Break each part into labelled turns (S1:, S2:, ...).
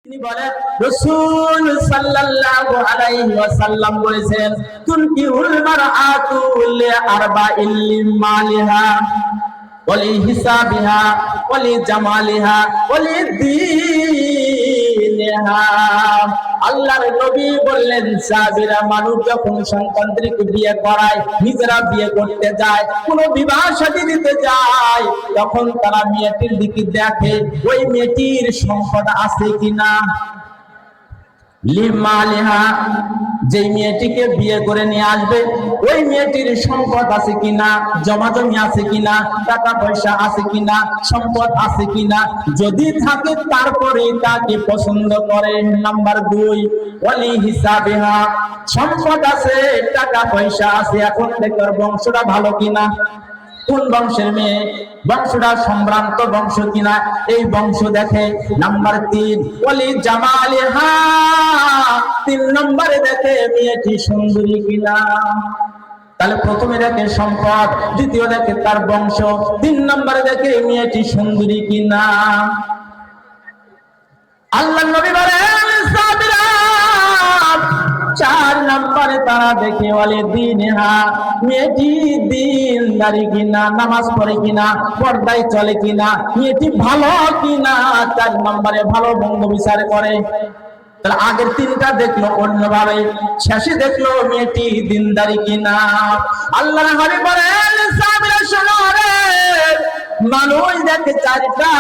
S1: তিনি বলেন রাসূল সাল্লাল্লাহু আলাইহি ওয়াসাল্লাম বলেছেন তুনকিহুল মারআতু লিআরবাইল লিমালিহা ওয়ালি হিসাবিহা ওয়ালি জামালিহা ওয়ালি দীনিহা। আল্লাহর নবী বললেন সাহাবীরা মানুষ যখন সন্তানদেরকে বিয়ে করায়, নিজেরা বিয়ে করতে যায়, কোন বিবাহ শাদী দিতে যায়, তখন তারা মেয়েটির দিকে দেখে ওই মেয়েটির সম্পদ আছে কিনা। লিমালিহা, যে মেয়েটিকে বিয়ে করে নিয়ে আসবে ওই মেয়েটির সম্পদ আছে কিনা, জমাজমি আছে কিনা, টাকা পয়সা আছে কিনা, সম্পদ আছে কিনা। যদি থাকে তারপরে তাকে পছন্দ করে। নাম্বার 2, ওয়ালি হিসাবিহা, সম্পদ আছে, টাকা পয়সা আছে, এখন দেখো বংশটা ভালো কিনা, কোন বংশের মেয়ে, বংশটা সম্ভ্রান্ত বংশ কিনা, এই বংশ দেখে। নাম্বার 3, ওয়ালি জামালিহা, 3 নম্বরে দেখে মেয়েটি সুন্দরী কিনা। তাহলে প্রথমে দেখে সম্পদ, দ্বিতীয় দেখে তার বংশ, 3 নম্বরে দেখে মেয়েটি সুন্দরী কিনা। আল্লাহর নবী বলেন সাহাবীরা 4 নম্বরে তারা দেখে ওয়ালি দীনহা, মেয়েটি দ্বীনদারি কিনা, নামাজ পড়ে কিনা, পর্দায় চলে কিনা, মেয়েটি ভালো কিনা। 4 নম্বরে ভালো মন্দ বিচার করে। তাহলে আগের 3টা দেখলো অন্যভাবে, শেষে দেখলো মেয়েটি দ্বীনদারি কিনা। আল্লাহর হাবিব বলেন সাহাবীরা শোনো রে, মানুষ দেখে 4টা,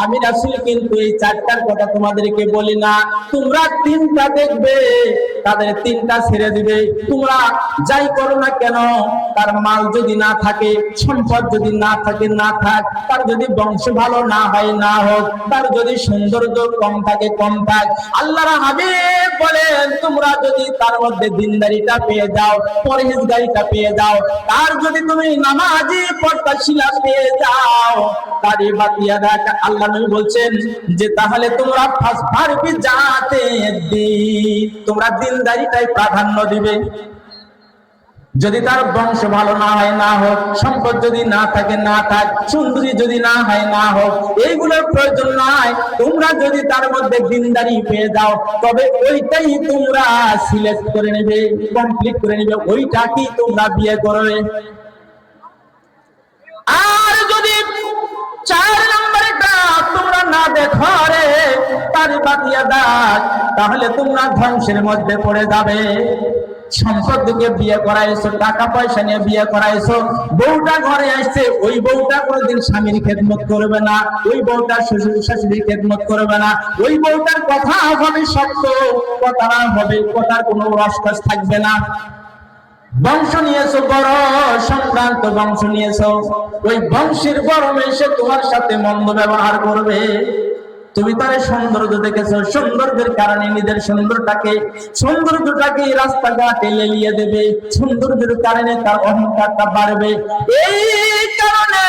S1: আমি রাসূল কিন্তু এই 4টার কথা তোমাদেরকে বলি না। তোমরা 3টা দেখবে, তাদের 3টা ছেড়ে দিবে। তোমরা যাই করো না কেন, তার মাল যদি না থাকে, সম্পদ যদি না থাকে না থাক, তার যদি বংশ ভালো না হয় না হোক, তার যদি সৌন্দর্য কম থাকে কম থাক, আল্লাহর হাবিব বলেন তোমরা যদি তার মধ্যে দিনদারিটা পেয়ে যাও, পরহেজগারিটা পেয়ে যাও, তার যদি তুমি নামাজি পর্দাশীলা পেয়ে যাও, তারই বাতিয়া দেখ। আল্লাহ নবী বলছেন যে তাহলে তোমরা ফাসফারবি জাতে দ্বীন, তোমরা দিনদারিটাই প্রাধান্য দিবে। যদি তার বংশ ভালো না হয় না হোক, সম্পদ যদি না থাকে না থাক, সুন্দরী যদি না হয় না হোক, এইগুলোর প্রয়োজন নাই। তোমরা যদি তার মধ্যে দিনদারি পেয়ে যাও, তবে ওইটাই তোমরা সিলেক্ট করে নেবে, কমপ্লিট করে নেবে, ওইটাকেই তোমরা বিয়ে করবে। আর যদি 4 নম্বরটা তোমরা না দেখো রে, তার বাতিয়া দাগ, তাহলে তোমরা ধ্বংসের মধ্যে পড়ে যাবে। সম্পদ দিকে বিয়ে করাইছো, টাকা পয়সা নিয়ে বিয়ে করাইছো, বউটা ঘরে আসছে, ওই বউটা কোনোদিন স্বামীর খেদমত করবে না, ওই বউটা শ্বশুর শাশুড়ির খেদমত করবে না, ওই বউটার কথা হবে শক্ত, কথা হবে, কথার কোনো রসকস থাকবে না। বংশ নিয়েছো বড়, সম্ভ্রান্ত বংশ নিয়েছো, ওই বংশের বড় মেয়ে তোমার সাথে মন্দ ব্যবহার করবে। তুমি তার সৌন্দর্য দেখেছো, সৌন্দর্যের কারণে নিজের সৌন্দর্যটাকে রাস্তাঘাটে লেলিয়ে দেবে, সৌন্দর্যের কারণে তার অহংকারটা বাড়বে। এই কারণে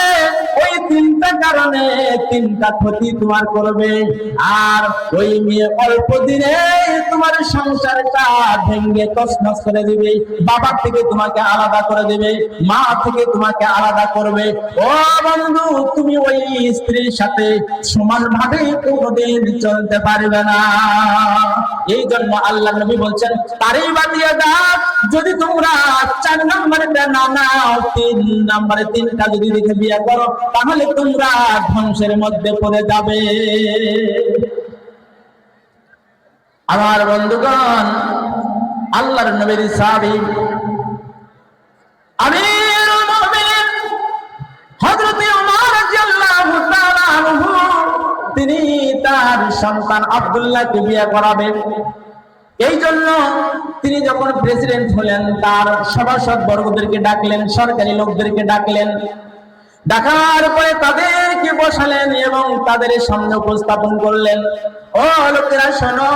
S1: ওই 3টা কারণে 3টা ক্ষতি তোমার করবে। আর ওই মেয়ে অল্প দিনে তোমার সংসারটা ভেঙে তছনছ করে দিবে, বাবা থেকে তোমাকে আলাদা করে দেবে, মা থেকে তোমাকে আলাদা করবে। ও বন্ধু, তুমি ওই স্ত্রীর সাথে সমানভাবে কোনদিন চলতে পারবে না। এই জন্য আল্লাহ নবী বলছেন তারই বাতিয়া দাও, যদি তোমরা 4 নম্বরটা না নাও, 3 নম্বরে 3টা যদি দেখে বিয়ে করো, তাহলে তোমরা ধ্বংসের মধ্যে পড়ে যাবে। আমার বন্ধুগণ, আল্লাহর নবীর সাহাবী আমিরুল মুমিনিন হযরত ওমর রাদিয়াল্লাহু তাআলা আনহু, তিনি তার সন্তান আব্দুল্লাহকে বিয়ে করাবেন। এই জন্য তিনি যখন প্রেসিডেন্ট হলেন, তার সভাসদ বর্গদেরকে ডাকলেন, সরকারি লোকদেরকে ডাকলেন, ডাকার পরে তাদেরকে বসালেন এবং তাদের সামনে উপস্থাপন করলেন, ও লোকেরা শোনো,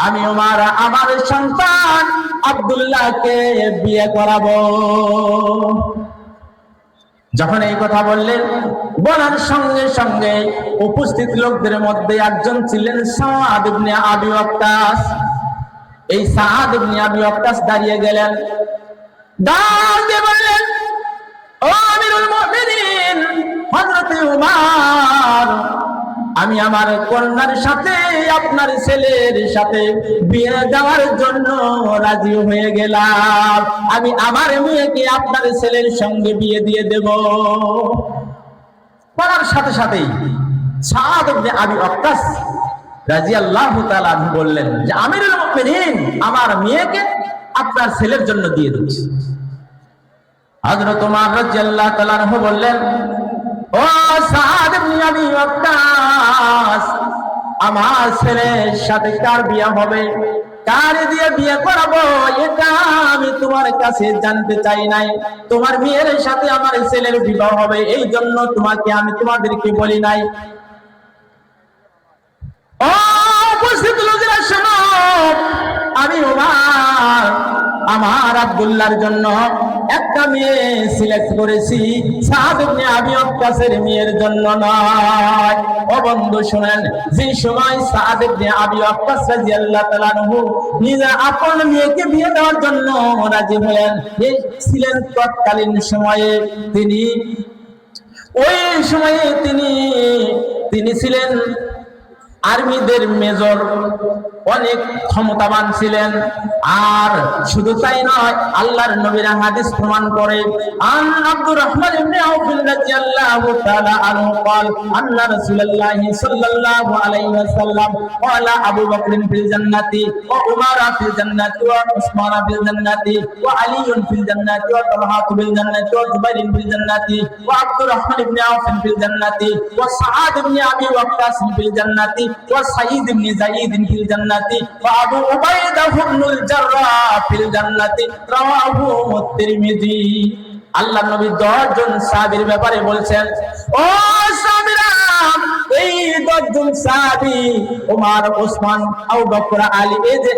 S1: আমি ওমর আমার সন্তান আব্দুল্লাহকে বিয়ে করাবো। যখন এই কথা বললেন, বলার সঙ্গে সঙ্গে উপস্থিত লোকদের মধ্যে একজন ছিলেন সাদ ইবনে আবি ওয়াক্কাস। এই সাদ ইবনে আবি ওয়াক্কাস দাঁড়িয়ে গেলেন, দাঁড়িয়ে বললেন, ও আমিরুল মুমিনিন হযরত ওমর, আমি আমার কন্যার সাথে আপনার ছেলের সাথে বিয়ে দেওয়ার জন্য রাজি হয়ে গেলাম। আমি আমার মেয়েকে আপনার ছেলের সঙ্গে বিয়ে দিয়ে দেব। বলার সাথে সাথেই সাদ ইবনে আবি ওয়াক্কাস রাদিয়াল্লাহু তাআলা আনহু বললেন যে আমিরুল মুমিনিন, আমার মেয়েকে আপনার ছেলের জন্য দিয়ে দিচ্ছি। হযরত ওমর রাদিয়াল্লাহু তাআলা আনহু বললেন, ও সাদ ইবনে আবি ওয়াক্কাস, আমার ছেলের সাথে কার বিয়ে হবে, কার দিয়ে বিয়ে করাবো, এটা আমি তোমার কাছে জানতে চাই নাই। তোমার মেয়ের সাথে আমার ছেলের বিবাহ হবে, এই জন্য তোমাদেরকে বলি নাই। ও উপস্থিত লোকেরা শোনো, আমি ওমর আমার আব্দুল্লাহর জন্য একটা মেয়ে সিলেক্ট করেছি, সাদ ইবনে আবি ওয়াক্কাসের মেয়ের জন্য নয়। ও বন্ধু শুনেন, যে সময় সাদ ইবনে আবি ওয়াক্কাস রাদিয়াল্লাহু তাআলা আনহু নিজের আপন মেয়েকে বিয়ে দেওয়ার জন্য রাজি হলেন, এই ছিলেন তৎকালীন সময়ে তিনি ছিলেন আর্মিদের মেজর, অনেক ক্ষমতাবান ছিলেন। আর শুধু তাই নয়, আল্লাহর নবীর হাদিস প্রমাণ করে, আন আব্দুর রহমান ইবনে আউফ রাদিয়াল্লাহু তাআলা আনহু قال আন্না রাসূলুল্লাহ সাল্লাল্লাহু আলাইহি ওয়াসাল্লাম قال আবু বকর ফিল জান্নাতি ওয়া উমর ফিল জান্নাতি ওয়া উসমান ফিল জান্নাতি ওয়া আলী ফিল জান্নাতি ওয়া তালহা ফিল জান্নাতি ওয়া জুবাইর ফিল জান্নাতি ওয়া আব্দুর রহমান ইবনে আউফ ফিল জান্নাতি ওয়া সাআদ ইবনে আবি ওয়াক্কাস ফিল জান্নাতি ওয়া সাঈদ ইবনে যায়েদ ফিল জান্নাতি ওয়া আবু উবাইদা ইবনুল জাররাহ ফিল জান্নাতি, রাওয়াহু তিরমিজি। আল্লাহর নবী 10 জন সাহাবীর ব্যাপারে বলছেন, ও সাহাবীরা, এই 10 জন সাহাবী ওমর, ওসমান, আবু বকর, আলী,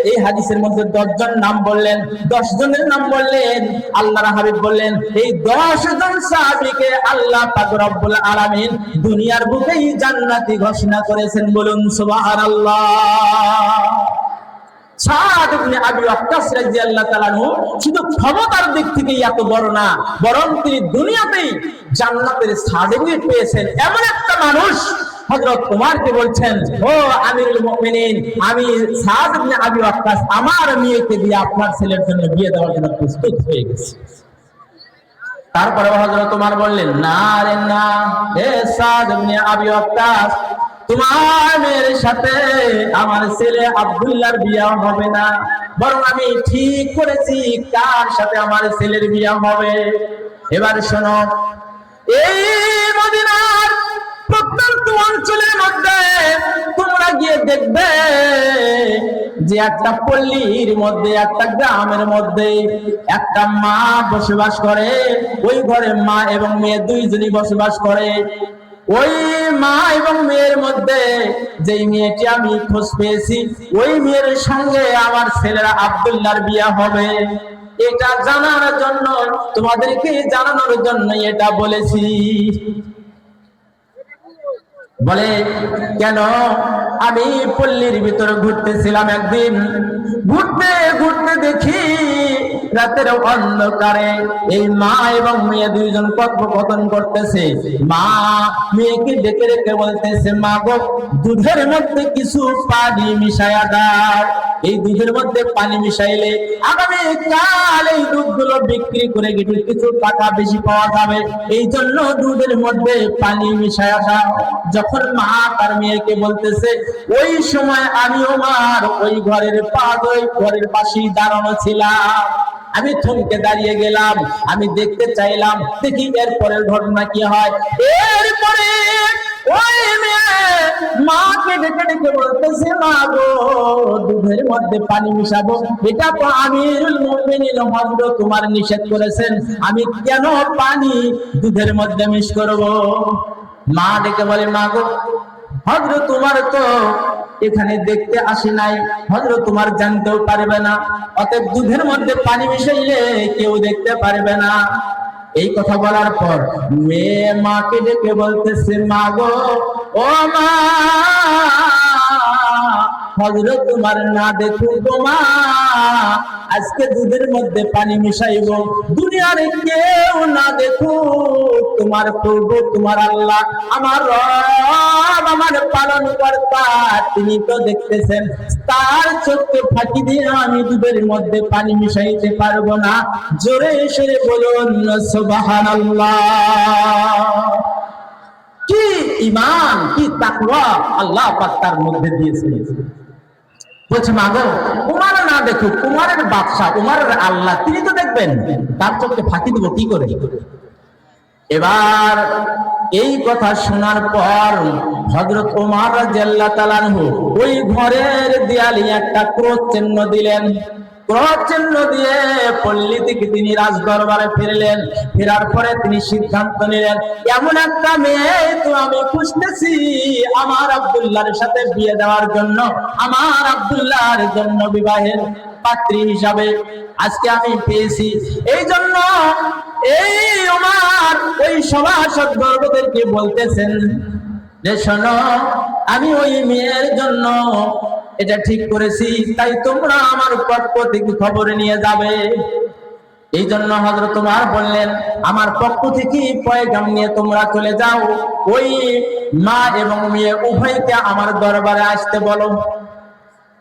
S1: এই হাদিসের মধ্যে 10 জন নাম বললেন, 10 জনের নাম বললেন। আল্লাহর হাবিব বললেন, এই 10 জন সাহাবীকে আল্লাহ পাক রব্বুল আলামিন দুনিয়ার বুকেই জান্নাতি ঘোষণা করেছেন। বলুন সুবহানাল্লাহ। সাদ ইবনে আবি ওয়াক্কাস রাদিয়াল্লাহু তাআলা আনহু শুধু ক্ষমতার দিক থেকে এত বড় না, বরং তিনি দুনিয়াতেই জান্নাতের সার্টিফিকেট পেয়েছেন। এমন একটা মানুষ হযরত ওমরকে বলছেন, ও আমিরুল মুমিনিন, আমি সাদ ইবনে আবি ওয়াক্কাস আমার মেয়েকে দিয়ে আপনার ছেলের জন্য বিয়ে দেওয়ার জন্য প্রস্তুত হয়ে গেছি। তারপরে হযরত ওমর বললেন, না রে না, হে সাদ ইবনে আবি ওয়াক্কাস, তোমার মেয়ের সাথে আমার ছেলে আব্দুল্লাহর বিয়ে হবে না, বরং আমি ঠিক করেছি কার সাথে আমার ছেলের বিয়ে হবে। এবার শোনো, এই মদিনার প্রত্যন্ত অঞ্চলের মধ্যে তোমরা গিয়ে দেখবে যে একটা পল্লীর মধ্যে, একটা গ্রামের মধ্যে একটা মা বসবাস করে। ওই ঘরে মা এবং মেয়ে দুইজনই বসবাস করে। ওই মা এবং মেয়ের মধ্যে যেই মেয়েটি আমি খোঁজ পেয়েছি, ওই মেয়ের সঙ্গে আমার ছেলেরা আব্দুল্লাহর বিয়ে হবে। এটা জানার জন্য, তোমাদেরকে জানানোর জন্য এটা বলেছি। বলে, কেন? আমি পল্লীর ভিতরে ঘুরতেছিলাম, একদিন ঘুরতে ঘুরতে দেখি রাতের অন্ধকারে এই মা এবং মেয়ে দুইজন কথোপকথন করতেছে। মা মেয়েকে ডেকে ডেকে বলতেছে, মা গো, দুধের মধ্যে কিছু পানি মিশায়া দাও। এই দুধের মধ্যে পানি মিশাইলে আগামীকাল এই দুধগুলো বিক্রি করে কিছু টাকা বেশি পাওয়া যাবে, এই জন্য দুধের মধ্যে পানি মিশায়া দাও। যখন মা তার মেয়েকে বলতেছে, ওই সময় আমি ওমর ওই ঘরের পাশেই দাঁড়ানো ছিলাম। আমি থমকে দাঁড়িয়ে গেলাম, আমি দেখতে চাইলাম, দেখি এরপরের ঘটনা কি হয়। এরপরে ওই মেয়ে মাকে ডেকে ডেকে বলতেছে, মা গো, দুধের মধ্যে পানি মিশাবো, এটা তো আমিরুল মুমিনিন হযরত তোমার নিষেধ করেছেন, আমি কেন পানি দুধের মধ্যে মিশ করব? মা ডেকে বলে, মা গো, হযরত তোমার তো এখানে দেখতে আসি নাই, হযরত তোমার জানতেও পারবে না, অতএব দুধের মধ্যে পানি মিশাইলে কেউ দেখতে পারবে না। এই কথা বলার পর মেয়ে মাকে ডেকে বলতেছে, মা গো, ও মা, হযরত তোমার না দেখুক গো মা, আজকে দুধের মধ্যে পানি মিশাইব, দুনিয়ার কেউ না দেখুক, তোমার প্রভু তোমার আল্লাহ আমার রব আমার পালন কর্তা তিনি তো দেখতেছেন, তার চোখকে ফাঁকি দিয়ে আমি দুধের মধ্যে পানি মিশাইতে পারবো না। জোরে সরে বলুন সুবহানাল্লাহ। কি ঈমান, কি তাকওয়া আল্লাহ পাক তার মধ্যে দিয়েছেন। বলছে মাগো উমার না দেখুক, উমারের বাদশা উমারের আল্লাহ তিনি তো দেখবেন, তার চোখকে ফাঁকি দিব কি করে? এবার এই কথা শোনার পর হযরত ওমর রাদিয়াল্লাহু তাআলা আনহু ওই ঘরের দেয়ালে একটা ক্রোশ চিহ্ন দিলেন। ক্রোশ চিহ্ন দিয়ে পল্লী থেকে তিনি রাজ দরবারে ফিরলেন। ফেরার পরে তিনি সিদ্ধান্ত নিলেন, এমন একটা মেয়ে তো আমি খুঁজতেছি আমার আব্দুল্লাহর সাথে বিয়ে দেওয়ার জন্য, আমার আব্দুল্লাহর জন্য বিবাহের পাত্রী হিসাবে আজকে আমি পেয়েছি। এই জন্য এই ওমর ওই সভাসদদেরকে বলতেছেন যে শোনো, আমি ওই মেয়ের জন্য এটা ঠিক করেছি, তাই তোমরা আমার পক্ষ থেকে খবর নিয়ে যাবে। এই জন্য হযরত ওমর বললেন, আমার পক্ষ থেকে পয়গাম নিয়ে তোমরা চলে যাও, ওই মা এবং মেয়ে উভয়কে আমার দরবারে আসতে বলো।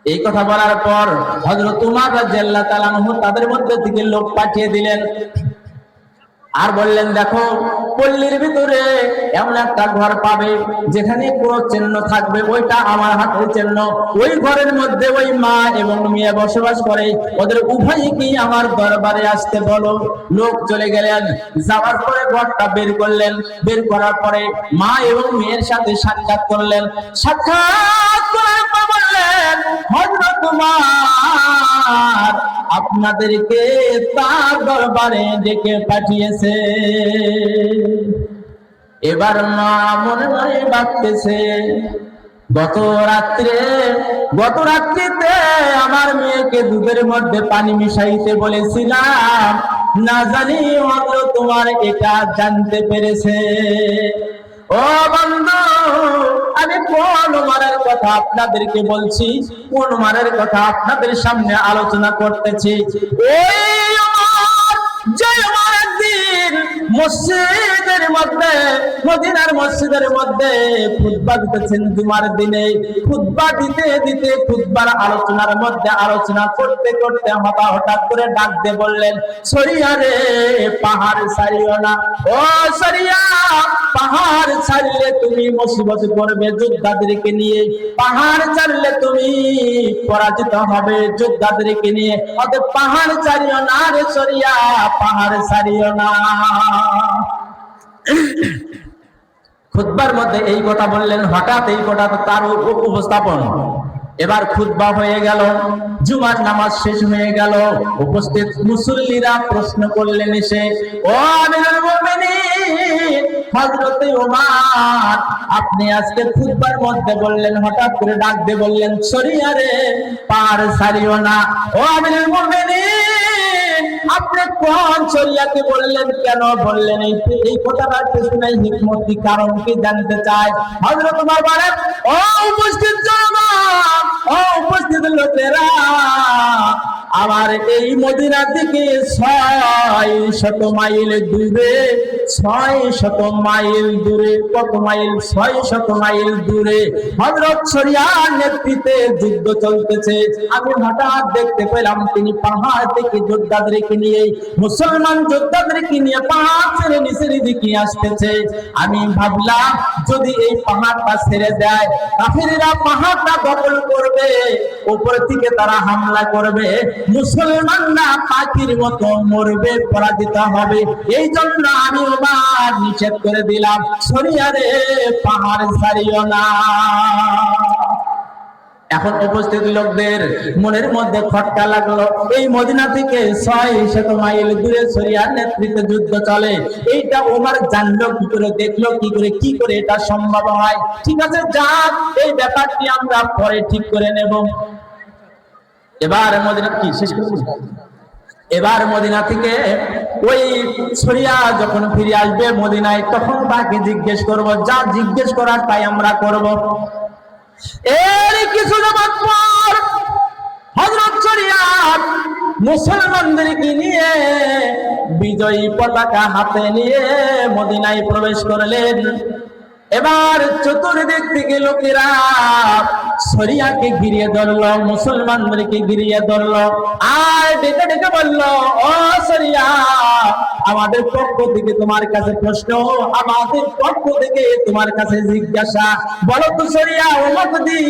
S1: এই কথা বলার পর হযরত ওমর রাদিয়াল্লাহু তাআলা আনহু তাদের মধ্যে থেকে লোক পাঠিয়ে দিলেন আর বললেন, দেখো পল্লীর ভিতরে এমন একটা ঘর পাবে যেখানে পুরো চিহ্ন থাকবে, ওইটা আমার হাতের চিহ্ন, ওই ঘরের মধ্যে ওই মা এবং মেয়ে বসবাস করে, ওদের উভয়কে আমার দরবারে আসতে বলো। লোক চলে গেলেন, যাওয়ার পরে ঘরটা বের করলেন, বের করার পরে মা এবং মেয়ের সাথে সাক্ষাৎ করলেন। সাক্ষাৎ করার পর বললেন, হযরত ওমর আপনাদেরকে তার দরবারে ডেকে পাঠিয়েছে। এবার মা মনে মনে ভাবতেছে, গত রাত্রিতে আমার মেয়েকে দুধের মধ্যে পানি মিশাইতে বলেছিলাম, না জানি হযরত তোমার এটা জানতে পেরেছে। ও বন্ধু, আমি কোন ওমরের কথা আপনাদেরকে বলছি, কোন ওমরের কথা আপনাদের সামনে আলোচনা করতেছি? ওই ওমর যে ওমর একদিন মসজিদের মধ্যে, মদিনার মসজিদের মধ্যে খুতবা দিতেছেন জুমার দিনে। খুতবা দিতে দিতে খুতবার আলোচনার মধ্যে আলোচনা করতে করতে হঠাৎ করে ডাক দিয়ে বললেন, সরিয়া রে পাহাড় ছাড়িও না, ও সরিয়া পাহাড় ছাড়লে তুমি মুসিবতে পড়বে যোদ্ধাদেরকে নিয়ে, পাহাড় ছাড়লে তুমি পরাজিত হবে যোদ্ধাদেরকে নিয়ে, অতএব পাহাড় ছাড়িও না রে সরিয়া, পাহাড় ছাড়িও না। খুতবার মধ্যে এই কথা বললেন, হঠাৎ এই কথা তার উপস্থাপন। এবার খুতবা হয়ে গেল, জুমার নামাজ শেষ হয়ে গেল, উপস্থিত মুসল্লিরা প্রশ্ন করলেন এসে, ও আমিরুল মুমিনিন হযরত ওমর, আপনি আজকে খুতবার মধ্যে বললেন, হঠাৎ করে ডাক দিয়ে বললেন, সরিয়া রে পাহাড় ছাড়িও না। ও আমিরুল মুমিনিন, আপনি কোন শরিয়াকে বললেন, কেন বললেন? এই কথাটার পেছনে হিকমত কি, কারণ কি জানতে চাই। হযরত ওমর বলেন, ও উপস্থিত জনগণ, ও উপস্থিত লোকেরা, আমার এই মদিনা থেকে 600 মাইল দূরে, 600 মাইল দূরে, কত মাইল? 600 মাইল দূরে হযরত শরিয়ার নেতৃত্বে যুদ্ধ চলতেছে। আমি হঠাৎ দেখতে পেলাম তিনি পাহাড় থেকে যোদ্ধাদেরকে নিয়ে, মুসলমান যোদ্ধাদেরকে নিয়ে পাহাড় ছেড়ে নিচের দিকে আসতেছে। আমি ভাবলাম যদি এই পাহাড়টা ছেড়ে দেয়, কাফিররা পাহাড়টা দখল করবে, উপর থেকে তারা হামলা করবে, মুসলমানরা পাখির মতো মরবে, পরাজিত হবে। এই জন্য আমি ওমর নিষেধ করে দিলাম, সরিয়া রে পাহাড় ছাড়িও না। এখন উপস্থিত লোকদের মনের মধ্যে খটকা লাগলো, এই মদিনা থেকে 600 মাইল দূরে শরিয়ার নেতৃত্বে যুদ্ধ চলে, এইটা ওমর জানলো কি করে, দেখলো কি করে, কি করে এটা সম্ভব হয়? ঠিক আছে, যাক এই ব্যাপারটি আমরা পরে ঠিক করে নেব। এবার মদিনা কি শেষ করব? এবার মদিনা থেকে ওই শরিয়া যখন ফিরে আসবে মদিনায়, তখন তাকে জিজ্ঞেস করব, যা জিজ্ঞেস করার তাই আমরা করব। এর কিছু জবাব পর হযরত শরিয়া মুসলমানদেরকে নিয়ে বিজয়ী পতাকা হাতে নিয়ে মদিনায় প্রবেশ করলেন। এবার চতুর্দিক থেকে লোকেরা শরিয়াকে ঘিরিয়ে ধরলো, মুসলমানদেরকে ঘিরিয়ে ধরলো, আর ডেকে ডেকে বলল, ও শরিয়া, আমাদের পক্ষ থেকে তোমার কাছে প্রশ্ন, আমাদের পক্ষ থেকে তোমার কাছে জিজ্ঞাসা, বলো তো শরিয়া, অমুক দিন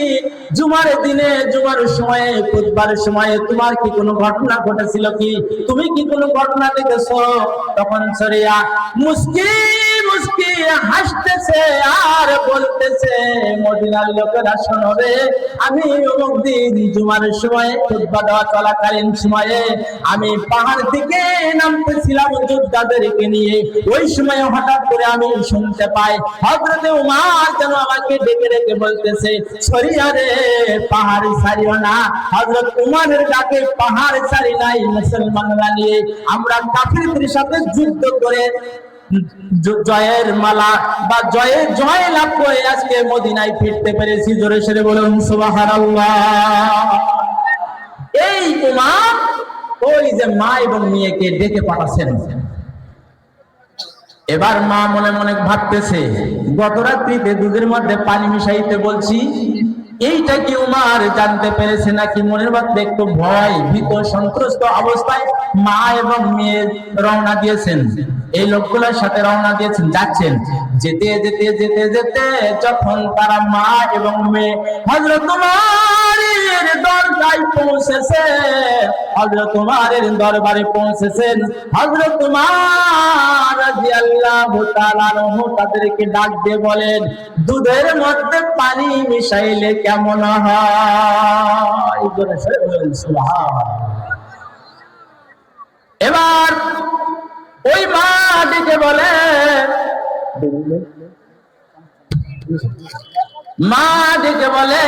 S1: জুমার দিনে, জুমার সময়ে, খুতবার সময়ে তোমার কি কোনো ঘটনা ঘটেছিল কি? তুমি কি কোনো ঘটনা দেখেছো? তখন শরিয়া মুস্কি মুস্কি হাসতেছে আর বলতেছে, মদিনার লোকেরা শোনো রে, আমি অমুক দিন জুমার সময়ে, খুতবা দেওয়া চলাকালীন সময়ে আমি পাহাড় থেকে নামতেছিলাম যোদ্ধাদেরকে নিয়ে, ওই সময় হঠাৎ করে আমি শুনতে পাই হযরত উমর যেন আমাকে ডেকে ডেকে বলতেছে, শরিয়া রে, পাহাড় ছাড়িও না। হযরত উমরের ডাকে পাহাড় ছাড়ি নাই। মুসলমানরা নিয়ে আমরা কাফিরদের সাথে যুদ্ধ করে জয়ের মালা বা জয় লাভ করে আজকে মদিনায় ফিরতে পেরেছি। জোরে সরে বলুন সুবহানাল্লাহ। এই উমর ওই যে মা এবং মেয়েকে ডেকে পাঠাচ্ছেন। এবার মা মনে মনে ভাবতেছে, গত রাত্রিতে দুধের মধ্যে পানি মিশাইতে বলছি, এইটা কি উমর জানতে পেরেছে নাকি? মনের মধ্যে একটু ভয়, ভীত, সন্ত্রস্ত অবস্থায় মা এবং মেয়ে রওনা দিয়েছেন। এই লোকগুলোর সাথে রওনা দিয়েছেন, যাচ্ছেন। যেতে যেতে যেতে যেতে যখন তারা মা এবং মেয়ে হযরত উমরের দরবারে পৌঁছেছে, হযরত উমরের দরবারে পৌঁছেছেন, হযরত উমর রাদিয়াল্লাহু তাআলা আনহু তাদেরকে ডাক দিয়ে বলেন, দুধের মধ্যে পানি মিশাইলে কেমন হয়? জোরে সরে বলেন সুবহানাল্লাহ। এবার ওই মা ডেকে বলে, মা ডেকে বলে,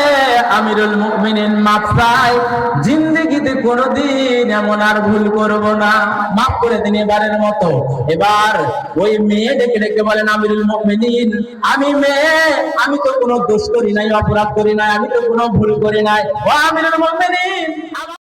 S1: আমিরুল মুমিনিন মাফ চাই, জিন্দেগিতে কোনোদিন এমন আর ভুল করব না, মাফ করে দিন এবারের মতো। এবার ওই মেয়ে ডেকে ডেকে বলেন, আমিরুল মুমিনিন, আমি মেয়ে, আমি তো কোনো দোষ করি নাই, অপরাধ করি নাই, আমি তো কোনো ভুল করি নাই। ও আমিরুল মুমিনিন,